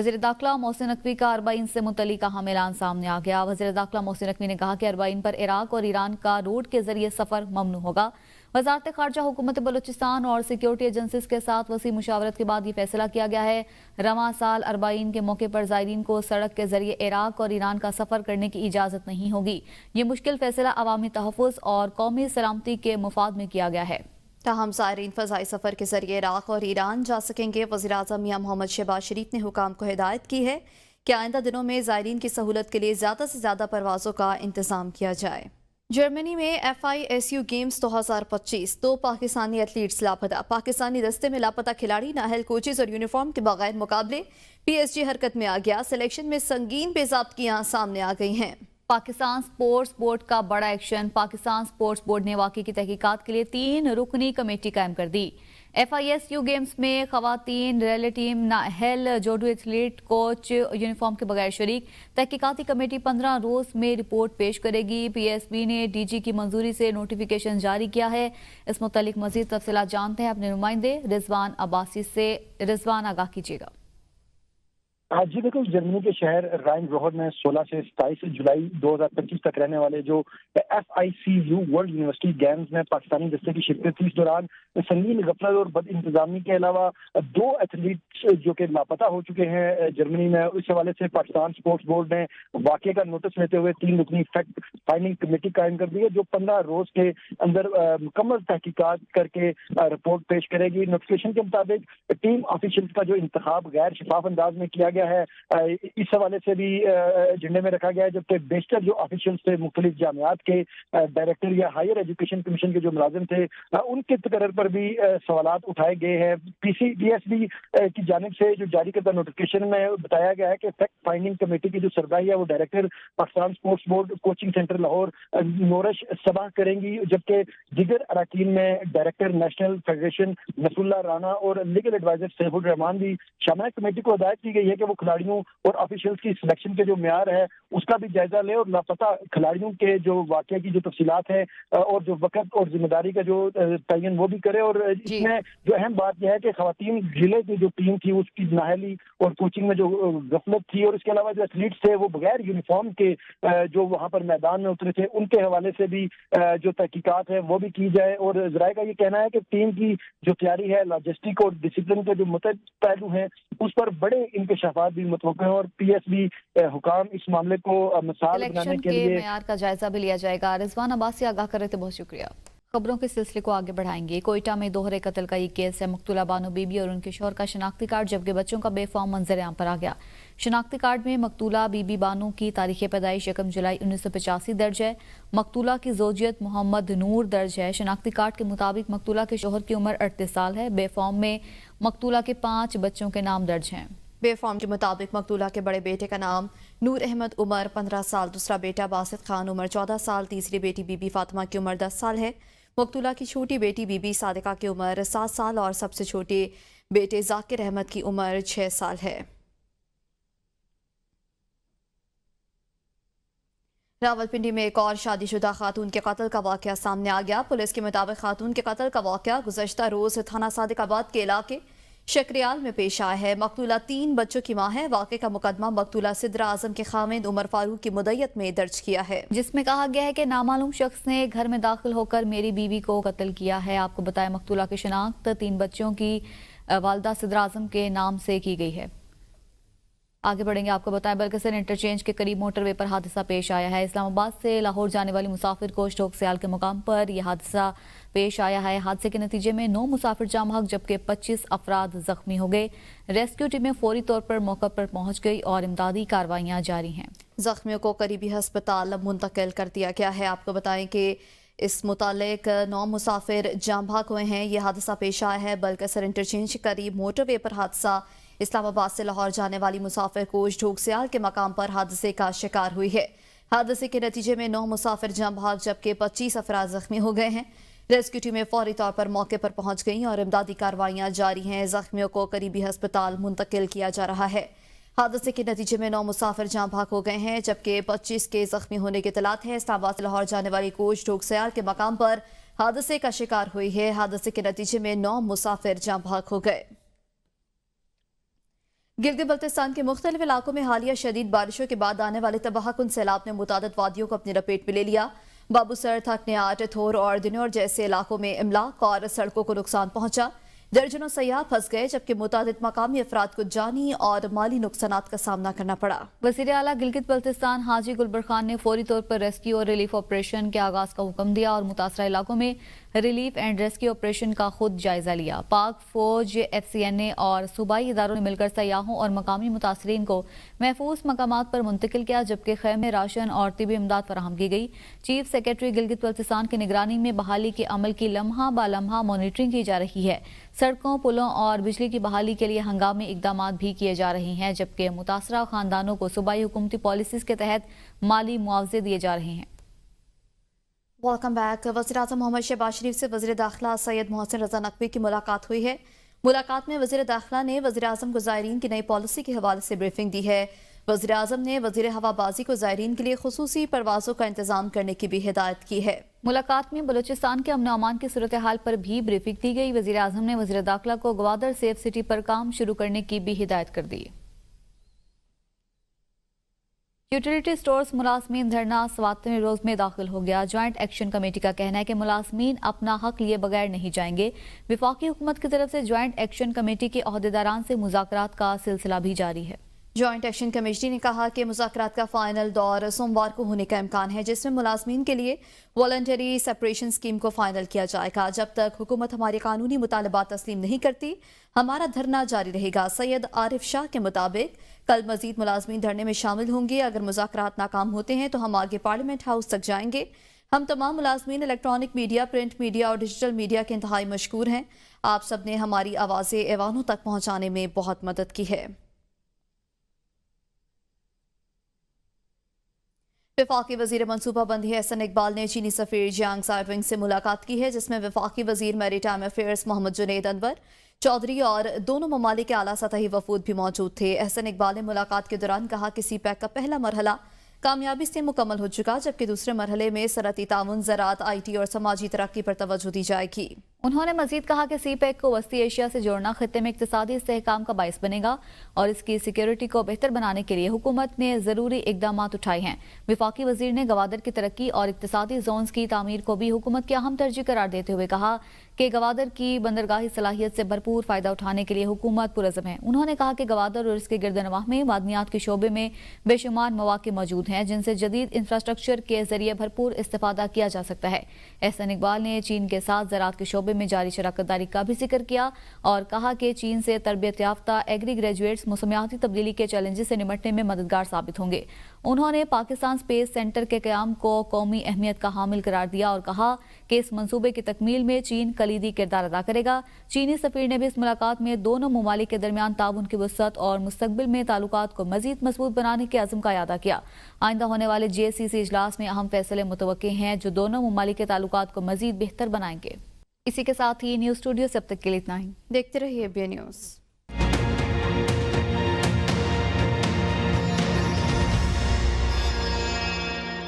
वज़ीर दाखिला मोहसिन नकवी का अरबाइन से मुतल्लिक़ अहम ऐलान सामने आ गया। वज़ीर दाखिला मोहसिन नकवी ने कहा कि अरबाइन पर इराक और ईरान का रोड के जरिए सफ़र ममनू होगा। वज़ारत ख़ारजा हुकूमत बलूचिस्तान और सिक्योरिटी एजेंसीज के साथ वसी मुशावरत के बाद ये फैसला किया गया है। रवां साल अरबाइन के मौके पर ज़ायरीन को सड़क के जरिए इराक और ईरान का सफ़र करने की इजाज़त नहीं होगी। ये मुश्किल फैसला अवामी तहफ़्फ़ुज़ और कौमी सलामती के मुफाद में किया गया है। ताहम ज़ायरीन फ़ज़ाई सफ़र के ज़रिए इराक और ईरान जा सकेंगे। वज़ीर-ए-आज़म मियां मोहम्मद शहबाज शरीफ ने हुकाम को हिदायत की है कि आइंदा दिनों में ज़ायरीन की सहूलत के लिए ज़्यादा से ज़्यादा परवाज़ों का इंतज़ाम किया जाए। जर्मनी में FISU गेम्स 2025 दो पाकिस्तानी एथलीट्स लापता। पाकिस्तानी दस्ते में लापता खिलाड़ी नाहल कोचेज और यूनिफॉर्म के बगैर मुकाबले PSG हरकत में आ गया। सिलेक्शन में संगीन बेज़ाब्तियां सामने आ गई हैं। पाकिस्तान स्पोर्ट्स बोर्ड का बड़ा एक्शन। पाकिस्तान स्पोर्ट्स बोर्ड ने वाक़े की तहकीकात के लिए 3 रुकनी कमेटी कायम कर दी। FISU गेम्स में खवातीन रैली टीम नाहल जोडू एथलीट कोच यूनिफॉर्म के बगैर शरीक। तहकीकाती कमेटी 15 रोज में रिपोर्ट पेश करेगी। PSB ने DG की मंजूरी से नोटिफिकेशन जारी किया है। इस मुतालिक मजीद तफसीलात जानते हैं अपने नुमाइंदे रिजवान अब्बासी से। रिजवान, आगाह कीजिएगा। जी देखो, जर्मनी के शहर राइन रोहर में 16 से 27 जुलाई 2025 तक रहने वाले जो FICU वर्ल्ड यूनिवर्सिटी गेम्स में पाकिस्तानी दस्ते की शिरकत थी। इस दौरान संगीन गफलत और बद इंतजामी के अलावा 2 एथलीट्स जो कि लापता हो चुके हैं जर्मनी में। इस हवाले से पाकिस्तान स्पोर्ट्स बोर्ड ने वाक़े का नोटिस लेते हुए 3 रुकनी फैक्ट फाइंडिंग कमेटी कायम कर दी है, जो 15 रोज के अंदर मुकम्मल तहकीकात करके रिपोर्ट पेश करेगी। नोटिफिकेशन के मुताबिक टीम ऑफिशियल्स का जो इंतखाब गैर शफाफ अंदाज में किया गया है, इस हवाले से भी एजेंडे में रखा गया है। जबकि बेशतर जो ऑफिशियल्स थे मुख्तलिफ जामियात के डायरेक्टर या हायर एजुकेशन कमीशन के जो मुलाजिम थे, उनके तकर्र पर भी सवालात उठाए गए हैं। PSB की जानिब से जो जारी करदा नोटिफिकेशन में बताया गया है कि फैक्ट फाइंडिंग कमेटी की जो सरबराही है वो director Pakistan Sports Board coaching centre Lahore Noorus Saba करेंगी। जबकि दिगर अराकीन में director National Federation Nasrullah Rana और लीगल एडवाइजर सैफुर रहमान भी शामिल है। कमेटी को हिदायत की गई है कि वो खिलाड़ियों और ऑफिशियल्स की सिलेक्शन के जो म्यार है उसका भी जायजा ले और लापता खिलाड़ियों के जो वाकये की जो तफसीलात है और जो वक़्त और जिम्मेदारी का जो तयन वो भी करे। और इसमें जो अहम बात यह है कि खवातीन जिले की जो टीम थी उसकी नाहली और कोचिंग में जो गफलत थी, और इसके अलावा जो एथलीट्स थे वो बगैर यूनिफॉर्म के जो वहाँ पर मैदान में उतरे थे, उनके हवाले से भी जो तहकीकात है वो भी की जाए। और ज़राए का ये कहना है कि टीम की जो तैयारी है, लॉजिस्टिक और डिसिप्लिन के जो मुतअद्दिद पहलू हैं उस पर बड़े इंकशाफात भी मुतवक्किल है। और PSB हुकाम इस मामले को मिसाल बनाने के लिए मेयार का जायजा भी लिया जाएगा। रिजवान अब्बासी आगाह कर रहे थे, बहुत शुक्रिया। खबरों के सिलसिले को आगे बढ़ाएंगे। कोयटा में दोहरे कत्ल का ये केस है। मकतूला बानो बीबी और उनके शौहर का शनाख्ती कार्ड जबकि बच्चों का बेफाम मंजर आम पर आ गया। शनाख्ती कार्ड में मकतूला बीबी बानो की तारीख पैदाइश 1 जुलाई 1985 दर्ज है। मकतूला की जोजियत मोहम्मद नूर दर्ज है। शनाख्ती कार्ड के मुताबिक मकतूला के शौहर की उम्र 38 साल है। बेफाम में मकतूला के 5 बच्चों के नाम दर्ज हैं। बेफॉर्म के मुताबिक मकतूला के बड़े बेटे का नाम नूर अहमद उमर 15 साल, दूसरा बेटा बासित खान उमर 14 साल, तीसरी बेटी बीबी फातिमा की उम्र 10 साल है। मकतूला की छोटी बेटी बीबी सादिका की उम्र 7 साल और सबसे छोटे बेटे जाकिर अहमद की उम्र 6 साल है। रावलपिंडी में एक और शादीशुदा खातून के कत्ल का वाकया सामने आ गया। पुलिस के मुताबिक खातून के कत्ल का वाकया गुज़श्ता रोज थाना सादिकाबाद के इलाके शकरियाल में पेश आया है। मकतूला 3 बच्चों की मां है। वाक़े का मुकदमा मकतूला सिद्रा आजम के खामिद उमर फारूक की मुद्दत में दर्ज किया है, जिसमें कहा गया है कि नामालूम शख्स ने घर में दाखिल होकर मेरी बीवी को कत्ल किया है। आपको बताया मकतूला की शनाख्त 3 बच्चों की वालदा सिद्रा आजम के नाम से की गई है। आगे बढ़ेंगे, आपको बताएं बलकसर इंटरचेंज के करीब मोटरवे पर हादसा पेश आया है। इस्लामाबाद से लाहौर जाने वाली मुसाफिर को स्टोक सियाल के मुकाम पर यह हादसा पेश आया है। हादसे के नतीजे में 9 मुसाफिर जाम बहक जबकि 25 अफराद जख्मी हो गए। रेस्क्यू टीमें फौरी तौर पर मौके पर पहुंच गई और इमदादी कार्रवाइयां जारी हैं। जख्मियों को करीबी हस्पताल मुंतकिल कर दिया गया है। आपको बताएं कि इस मुतालिक 9 मुसाफिर जाम बहक हुए हैं। यह हादसा पेश आया है बलकसर इंटरचेंज के करीब मोटरवे पर। हादसा इस्लामाबाद से लाहौर जाने वाली मुसाफिर कोच ढोक सियाल के मकाम पर हादसे का शिकार हुई है। हादसे के नतीजे में 9 मुसाफिर जाम बहक जबकि 25 अफराद जख्मी हो गए हैं। रेस्क्यू टीमें फौरी तौर पर मौके पर पहुंच गई और इमदादी कार्रवाइयां जारी हैं। जख्मियों को करीबी हस्पताल मुंतकिल किया जा रहा है। हादसे के नतीजे में 9 मुसाफिर जाम बहक हो गए हैं जबकि 25 के जख्मी होने की इत्तलात है। इस्लामाबाद से लाहौर जाने वाली कोच ढोक सियाल के मकाम पर हादसे का शिकार हुई है। हादसे के नतीजे में 9 मुसाफिर जाम बहक हो गए। गिलगित बल्तिस्तान के मुख्तलिफ इलाकों में हालिया शदीद बारिशों के बाद आने वाले तबाहकुन सैलाब ने मुतादिद वादियों को अपनी लपेट में ले लिया। बाबूसर, थकनियाट, थोर और दिनौर जैसे इलाकों में इमलाक और सड़कों को नुकसान पहुंचा। दर्जनों सयाह फंस गए, जबकि मुतादिद मकामी अफराद को जानी और माली नुकसानात का सामना करना पड़ा। वज़ीर आला गिलगित बल्तिस्तान हाजी गुलबर खान ने फौरी तौर पर रेस्क्यू और रिलीफ ऑपरेशन के आगाज का हुक्म दिया और मुतासरा इलाकों में रिलीफ एंड रेस्क्यू ऑपरेशन का खुद जायजा लिया। पाक फौज, FCNA और सूबाई इदारों ने मिलकर सयाहों और मकामी मुतासरीन को महफूज मकामात पर मुंतकिल किया, जबकि खैमे, राशन और तिबी इमदाद फराहम की गई। चीफ सेक्रेटरी गिलगित बल्तिस्तान की निगरानी में बहाली के अमल की लम्हा बा लम्हा मॉनिटरिंग की जा रही है। सड़कों, पुलों और बिजली की बहाली के लिए हंगामी इकदाम भी किए जा रहे हैं, जबकि मुतासरा खानदानों को सूबाई हुकूमती पॉलिसीज के तहत माली मुआवजे दिए जा रहे हैं। Welcome back. वज़ीर-ए-आज़म मोहम्मद शहबाज शरीफ से वज़ीर दाखिला सैयद मोहसिन रजा नकवी की मुलाकात हुई है। मुलाकात में वज़ीर दाखिला ने वज़ीर-ए-आज़म को ज़ायरीन की नई पॉलिसी के हवाले से ब्रीफिंग दी है। वज़ीर-ए-आज़म ने वज़ीर हवाबाजी को ज़ायरीन के लिए खुसूसी परवाज़ों का इंतजाम करने की भी हिदायत की है। मुलाकात में बलूचिस्तान के अमन अमान की सूरत हाल पर भी ब्रीफिंग दी गई। वज़ीर-ए-आज़म ने वज़ीर दाखिला को गवादर सेफ सिटी पर काम शुरू करने की भी हिदायत कर दी। यूटिलिटी स्टोर्स मुलाजमीन धरना 7वें रोज में दाखिल हो गया। ज्वाइंट एक्शन कमेटी का कहना है कि मुलाजमीन अपना हक लिए बगैर नहीं जाएंगे। वफाकी हुकूमत की तरफ से ज्वाइंट एक्शन कमेटी के अहदेदारान से मुज़ाकरात का सिलसिला भी जारी है। ज्वाइंट एक्शन कमेटी ने कहा कि मुज़ाकरात का फाइनल दौर सोमवार को होने का इम्कान है, जिसमें मुलाजमीन के लिए वॉलंटरी सेपरेशन स्कीम को फाइनल किया जाएगा। जब तक हुकूमत हमारे कानूनी मुतालबात तस्लीम नहीं करती, हमारा धरना जारी रहेगा। सैयद आरिफ शाह के मुताबिक कल मजीद मुलाजमीन धरने में शामिल होंगे। अगर मुज़ाकरात नाकाम होते हैं तो हम आगे पार्लियामेंट हाउस तक जाएंगे। हम तमाम मुलाजमीन इलेक्ट्रॉनिक मीडिया, प्रिंट मीडिया और डिजिटल मीडिया के इंतहाई मशकूर हैं। आप सब ने हमारी आवाज़ें ऐवानों तक पहुँचाने में बहुत मदद की है। वफाकी वजीर मनसूबाबंदी एहसन इकबाल ने चीनी सफीर जियांग साइविंग से मुलाकात की है, जिसमें वफाकी वजीर मैरीटाइम अफेयर्स मोहम्मद जुनैद अनवर चौधरी और दोनों ममालिक के आला सतही वफूद भी मौजूद थे। एहसन इकबाल ने मुलाकात के दौरान कहा कि CPEC का पहला मरहला कामयाबी से मुकम्मल हो चुका, जबकि दूसरे मरहले में सनअती ताउन, ज़राअत, IT और समाजी तरक्की पर तवज्जो दी जाएगी। उन्होंने मजीद कहा कि CPEC को वस्ती एशिया से जोड़ना खत्ते में इक्तिसादी इस्तेहकाम का बाइस बनेगा और इसकी सिक्योरिटी को बेहतर बनाने के लिए हुकूमत ने ज़रूरी इकदाम उठाए हैं। वफाकी वजीर ने गवादर की तरक्की और इक्तिसादी जोन्स की तामीर को भी हुकूमत की अहम तरजीह करार देते हुए कहा कि गवादर की बंदरगाही सलाहियत से भरपूर फायदा उठाने के लिए हुकूमत पुरज़म है। उन्होंने कहा कि गवादर और इसके गिरदनवाह में मादनियात के शोबे में बेशुमार मौके मौजूद हैं, जिनसे जदीद इंफ्रास्ट्रक्चर के जरिए भरपूर इस्तेफादा किया जा सकता है। एहसन इकबाल ने चीन के साथ ज़राअत के शोबे में जारी शराकतदारी का भी जिक्र किया और कहा कि चीन से तरबियत याफ्ता एग्री ग्रेजुएट्स मौसमियाती तब्दीली के चैलेंजेस से निपटने में मददगार साबित होंगे। उन्होंने पाकिस्तान स्पेस सेंटर के क़याम को कौमी अहमियत का हामिल करार दिया और कहा कि इस मंसूबे की तकमील में चीन कलीदी किरदार अदा करेगा। चीनी सफीर ने भी इस मुलाकात में दोनों ममालिक के दरमियान ताउन की वसअत और मुस्तकबिल में ताल्लुकात को मजीद मजबूत बनाने के अज़्म का इयादा किया। आइंदा होने वाले JCC इजलास में अहम फैसले मुतवक्के हैं जो दोनों ममालिक के ताल्लुकात को मजीद बेहतर बनाएंगे। इसी के साथ ही न्यूज़ स्टूडियो से अब तक के लिए इतना ही। देखते रहिए बी न्यूज़।